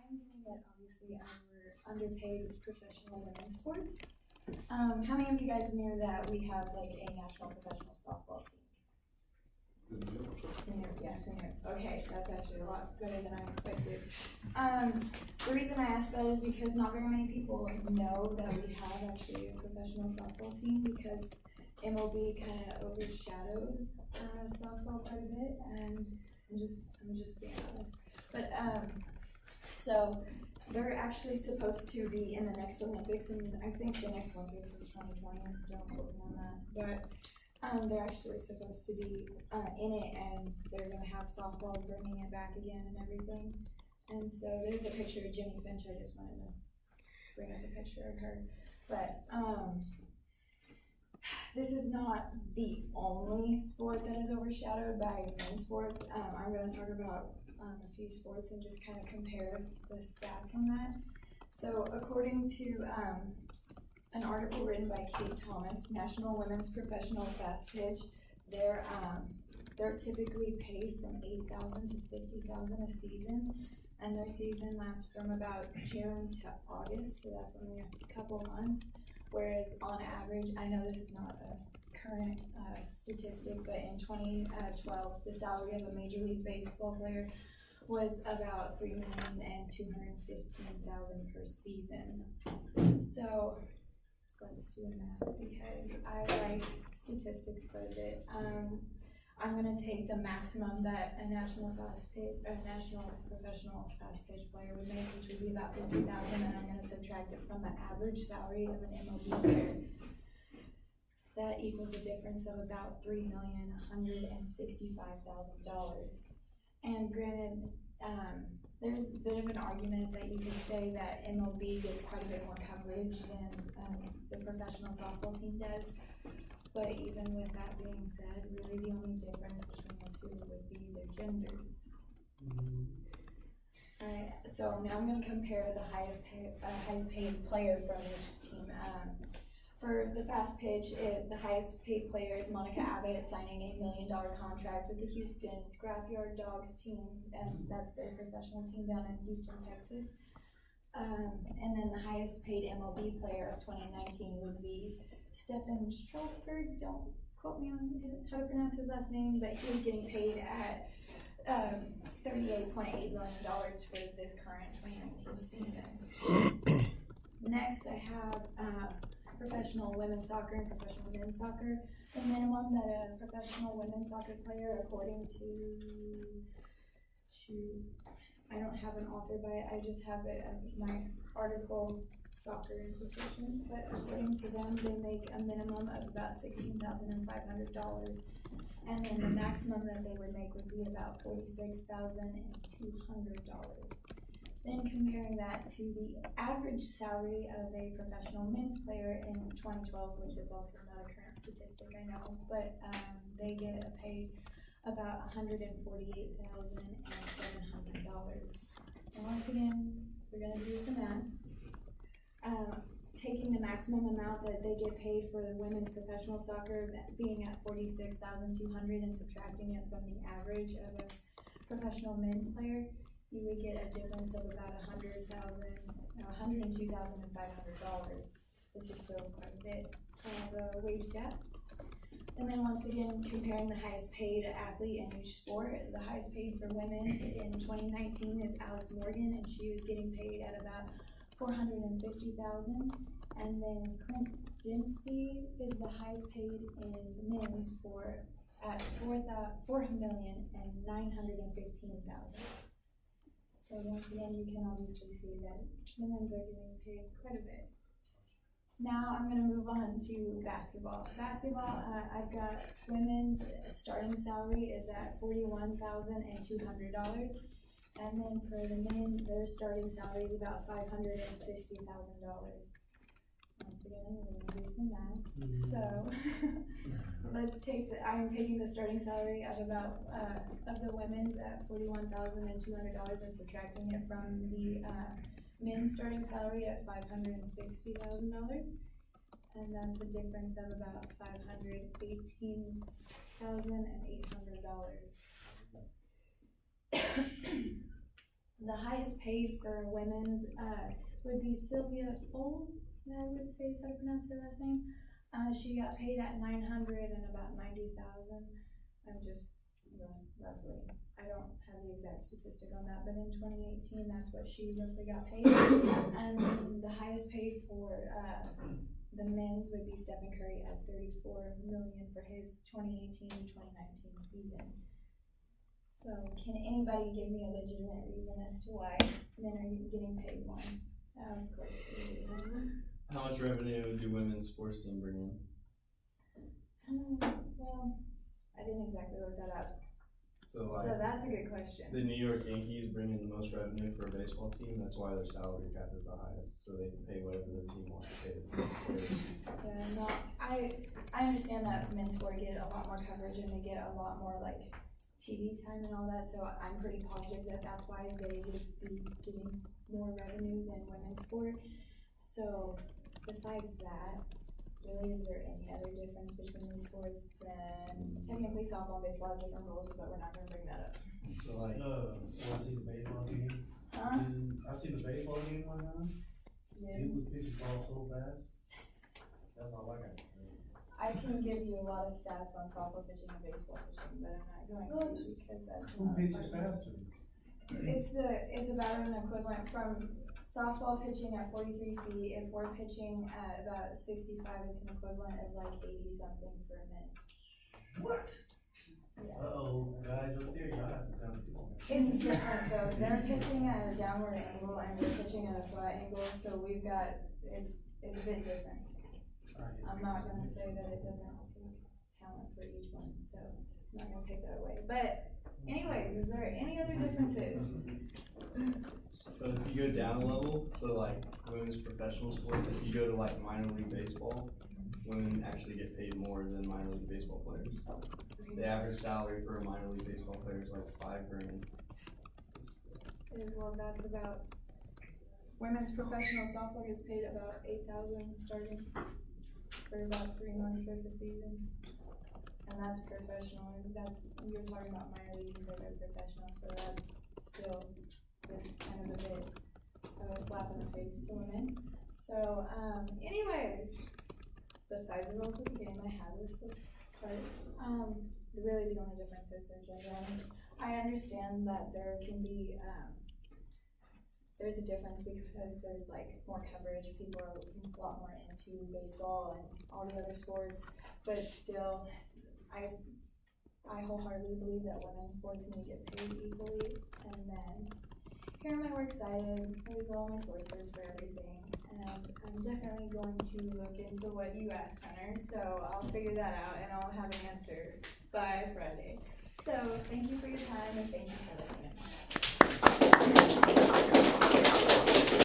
I'm doing it obviously underpaid professional women's sports. How many of you guys knew that we have like a national professional softball team? Yeah, who knew? Okay, that's actually a lot better than I expected. The reason I asked that is because not very many people know that we have actually a professional softball team, because MLB kind of overshadows softball quite a bit, and I'm just being honest. But so they're actually supposed to be in the next Olympics, and I think the next Olympics is 2020. Don't quote me on that, but they're actually supposed to be in it, and they're going to have softball bringing it back again and everything. And so there's a picture of Jimmy Finch. I just wanted to bring up a picture of her. But this is not the only sport that is overshadowed by men's sports. I'm going to talk about a few sports and just kind of compare the stats on that. So according to an article written by Kate Thomas, National Women's Professional Fast Pitch, they're typically paid from $8,000 to $50,000 a season, and their season lasts from about June to August, so that's only a couple months. Whereas on average, I know this is not a current statistic, but in 2012, the salary of a Major League Baseball player was about $3,215,000 per season. So let's do the math because I like statistics quite a bit. I'm going to take the maximum that a national professional fast pitch player would make, which would be about $50,000, and I'm going to subtract it from the average salary of an MLB player. That equals a difference of about $3,165,000. And granted, there's a bit of an argument that you could say that MLB gets quite a bit more coverage than the professional softball team does. But even with that being said, really the only difference between the two would be their genders. Alright, so now I'm going to compare the highest paid player from each team. For the fast pitch, the highest paid player is Monica Abbott, signing $1 million contract with the Houston Scrapyard Dogs team, and that's their professional team down in Houston, Texas. And then the highest paid MLB player of 2019 would be Stephen Strasburg. Don't quote me on how to pronounce his last name, but he was getting paid at $38.8 million for this current 2019 season. Next, I have professional women's soccer and professional men's soccer. The minimum that a professional women's soccer player, according to I don't have an author by it, I just have it as my article, soccer implications, but according to them, they make a minimum of about $16,500, and then the maximum that they would make would be about $46,200. Then comparing that to the average salary of a professional men's player in 2012, which is also not a current statistic, I know, but they get paid about $148,700. And once again, we're going to do some math. Taking the maximum amount that they get paid for the women's professional soccer being at $46,200 and subtracting it from the average of a professional men's player, you would get a difference of about $102,500. This is still quite a bit of a wage gap. And then once again, comparing the highest paid athlete in each sport, the highest paid for women's in 2019 is Alice Morgan, and she was getting paid at about $450,000. And then Clint Dempsey is the highest paid in men's at $4,915,000. So once again, you can obviously see that women's are getting paid quite a bit. Now I'm going to move on to basketball. Basketball, I've got women's starting salary is at $41,200, and then for the men, their starting salary is about $560,000. Once again, we're going to do some math. So I'm taking the starting salary of about of the women's at $41,200 and subtracting it from the men's starting salary at $560,000, and that's a difference of about $518,800. The highest paid for women's, would be Sylvia Foles, I would say is how to pronounce her last name. She got paid at 900 and about 90,000. I'm just roughly. I don't have the exact statistic on that, but in 2018, that's what she roughly got paid. And the highest paid for the men's would be Stephen Curry at $34 million for his 2018-2019 season. So, can anybody give me a legitimate reason as to why men are getting paid more? Of course, How much revenue do women's sports team bring in? well, I didn't exactly look that up. So That's a good question. The New York Yankees bring in the most revenue for a baseball team. That's why their salary cap is the highest, so they can pay whatever their team wants to pay the players. Yeah, no, I understand that men's sport get a lot more coverage and they get a lot more like TV time and all that. So I'm pretty positive that that's why they would be getting more revenue than women's sport. So besides that, really, is there any other difference between these sports? Then technically softball and baseball have different rules, but we're not gonna bring that up. So like, I see the baseball game. Huh? I see the baseball game one time. Yeah. It was pitching ball so fast. That's all I got to say. I can give you a lot of stats on softball pitching and baseball pitching, but I'm not going to because that's Who not pitches part of it. faster? It's about an equivalent from softball pitching at 43 feet. If we're pitching at about 65, it's an equivalent of like 80 something for a minute. What? Yeah. Uh-oh, guys up there, y'all have to come to It's different though. They're pitching at a downward angle and we're pitching at a flat angle, so we've got it's a bit different. I'm not gonna say that it doesn't take talent for each one, so I'm not gonna take that away. But anyways, is there any other differences? so if you go down a level, so like women's professional sports, if you go to like minor league baseball, women actually get paid more than minor league baseball players. The average salary for a minor league baseball player is like $5,000. Well, that's about, women's professional softball gets paid about 8,000 starting for about 3 months worth of season. And that's professional, you're talking about minor league compared to professional, so that's still, it's kind of a bit of a slap in the face to women. So, anyways, besides the rules of the game, I have this part. Really the only difference is their gender. I understand that there can be, there's a difference because there's like more coverage, people are a lot more into baseball and all the other sports, but still, I wholeheartedly believe that women's sports need to get paid equally. And then here are my works cited, here's all my sources for everything, and I'm definitely going to look into what you asked, Hunter, so I'll figure that out and I'll have an answer by Friday. So thank you for your time and thank